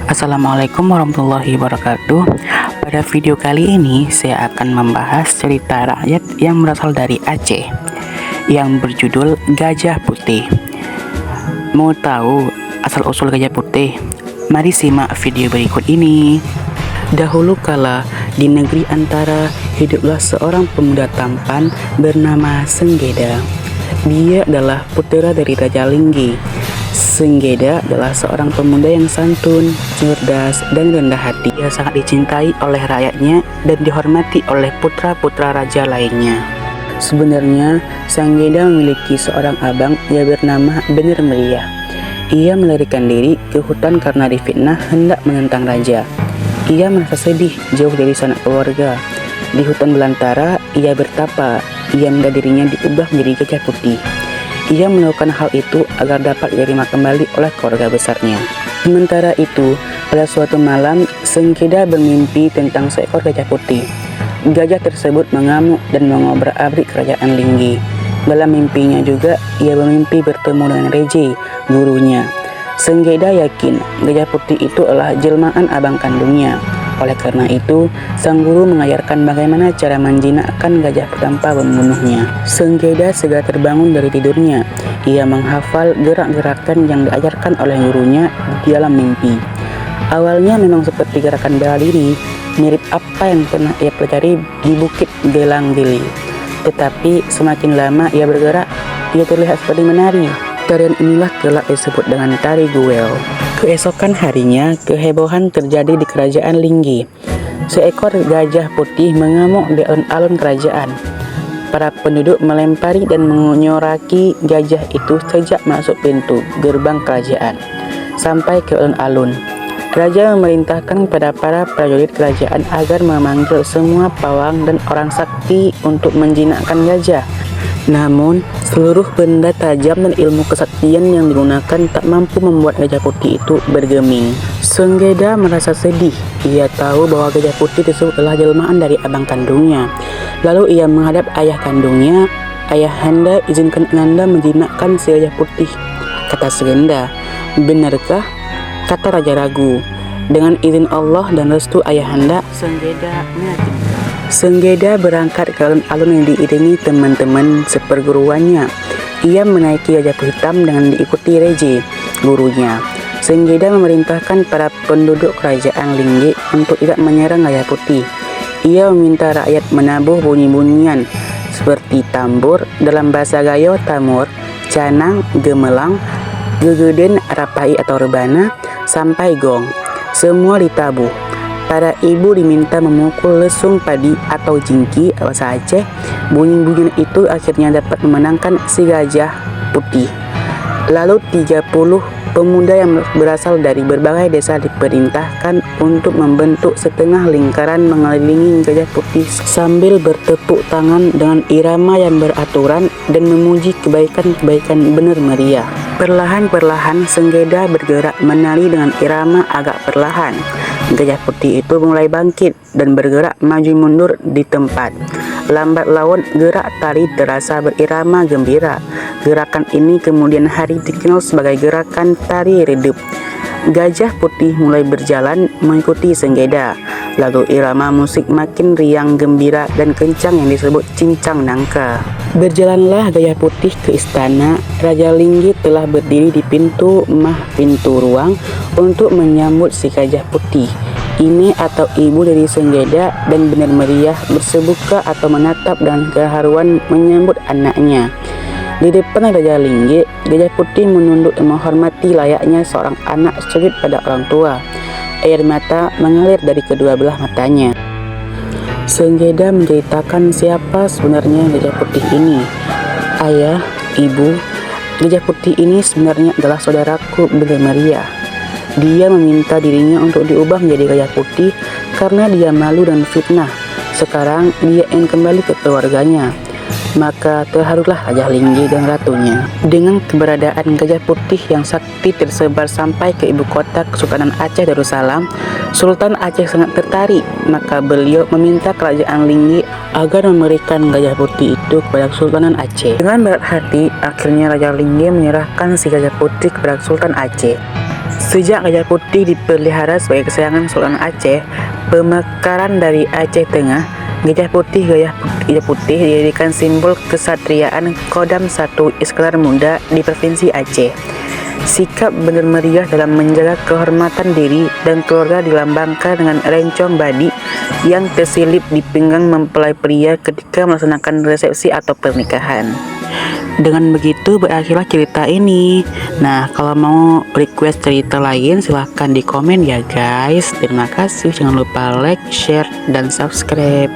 Assalamualaikum warahmatullahi wabarakatuh. Pada video kali ini saya akan membahas cerita rakyat yang berasal dari Aceh yang berjudul Gajah Putih. Mau tahu asal-usul Gajah Putih? Mari simak video berikut ini. Dahulu kala di negeri antara hiduplah seorang pemuda tampan bernama Senggeda. Dia adalah putera dari Raja Linggi. Senggeda adalah seorang pemuda yang santun, cerdas, dan rendah hati. Dia sangat dicintai oleh rakyatnya dan dihormati oleh putra-putra raja lainnya. Sebenarnya, Senggeda memiliki seorang abang yang bernama Bener Meriah. Ia melarikan diri ke hutan karena difitnah hendak menentang raja. Ia merasa sedih jauh dari sanak keluarga. Di hutan belantara, ia bertapa. Ia minta dirinya diubah menjadi gajah putih. Ia melakukan hal itu agar dapat diterima kembali oleh keluarga besarnya. Sementara itu, pada suatu malam, Senggeda bermimpi tentang seekor gajah putih. Gajah tersebut mengamuk dan mengobrak-abrik kerajaan Linggi. Dalam mimpinya juga, ia bermimpi bertemu dengan Reje, gurunya. Senggeda yakin gajah putih itu adalah jelmaan abang kandungnya. Oleh karena itu, sang guru mengajarkan bagaimana cara menjinakkan gajah tanpa membunuhnya. Senggeda segera terbangun dari tidurnya. Ia menghafal gerak-gerakan yang diajarkan oleh gurunya di dalam mimpi. Awalnya memang seperti gerakan bela diri, mirip apa yang pernah ia pelajari di Bukit Gelang Gili. Tetapi semakin lama ia bergerak, ia terlihat seperti menari. Tarian inilah kelak disebut dengan tari guel. Keesokan harinya, kehebohan terjadi di kerajaan Linggi. Seekor gajah putih mengamuk di alun-alun kerajaan. Para penduduk melempari dan menyoraki gajah itu sejak masuk pintu gerbang kerajaan sampai ke alun-alun. Raja memerintahkan kepada para prajurit kerajaan agar memanggil semua pawang dan orang sakti untuk menjinakkan gajah. Namun, seluruh benda tajam dan ilmu kesaktian yang digunakan tak mampu membuat gajah putih itu bergeming. Senggeda merasa sedih. Ia tahu bahwa gajah putih tersebut adalah jelmaan dari abang kandungnya. Lalu ia menghadap ayah kandungnya. "Ayahanda, izinkan Ananda menjinakkan si gajah putih," kata Senggeda. "Benarkah?" kata raja ragu. "Dengan izin Allah dan restu ayahanda," Senggeda meyakinkan. Senggeda berangkat ke alun-alun yang diiringi teman-teman seperguruannya. Ia menaiki gajah hitam dengan diikuti Reje, gurunya. Senggeda memerintahkan para penduduk kerajaan Linggi untuk tidak menyerang gajah putih. Ia meminta rakyat menabuh bunyi-bunyian seperti tambur, dalam bahasa Gayo tamur, canang, gemelang, gegeden, rapai atau rebana, sampai gong. Semua ditabuh. Para ibu diminta memukul lesung padi atau jingki bahasa Aceh. Bunyi-bunyian itu akhirnya dapat memenangkan si gajah putih. Lalu 30 pemuda yang berasal dari berbagai desa diperintahkan untuk membentuk setengah lingkaran mengelilingi gajah putih sambil bertepuk tangan dengan irama yang beraturan dan memuji kebaikan-kebaikan Bener Meriah. Perlahan-perlahan Senggeda bergerak menari dengan irama agak perlahan. Gajah putih itu mulai bangkit dan bergerak maju mundur di tempat. Lambat laun gerak tari terasa berirama gembira. Gerakan ini kemudian hari dikenal sebagai gerakan tari redup. Gajah putih mulai berjalan mengikuti Senggeda. Lalu irama musik makin riang gembira dan kencang yang disebut cincang nangka. Berjalanlah gajah putih ke istana. Raja Linggi telah berdiri di pintu ruang untuk menyambut si gajah putih. Ini atau ibu dari Senggeda dan Bener Meriah bersebuka atau menatap dengan keharuan menyambut anaknya. Di depan Raja Linggi, gajah putih menunduk dan menghormati layaknya seorang anak sujud pada orang tua. Air mata mengalir dari kedua belah matanya. Senggeda menceritakan siapa sebenarnya gajah putih ini. "Ayah, ibu, gajah putih ini sebenarnya adalah saudaraku Bener Meriah. Dia meminta dirinya untuk diubah menjadi gajah putih karena dia malu dan fitnah. Sekarang dia ingin kembali ke keluarganya." Maka terharulah Raja Linggi dan ratunya. Dengan keberadaan gajah putih yang sakti tersebar sampai ke ibu kota Kesultanan Aceh Darussalam, Sultan Aceh sangat tertarik. Maka beliau meminta kerajaan Linggi agar memberikan gajah putih itu kepada Kesultanan Aceh. Dengan berat hati, akhirnya Raja Linggi menyerahkan si gajah putih kepada Sultan Aceh. Sejak Gajah Putih dipelihara sebagai kesayangan Sultan Aceh, pemekaran dari Aceh Tengah, Gajah Putih dijadikan simbol kesatriaan Kodam 1 Iskandar Muda di Provinsi Aceh. Sikap benar meriah dalam menjaga kehormatan diri dan keluarga dilambangkan dengan rencong badik yang tersilip di pinggang mempelai pria ketika melaksanakan resepsi atau pernikahan. Dengan begitu berakhirlah cerita ini. Nah, kalau mau request cerita lain silahkan di komen ya guys. Terima kasih, jangan lupa like, share, dan subscribe.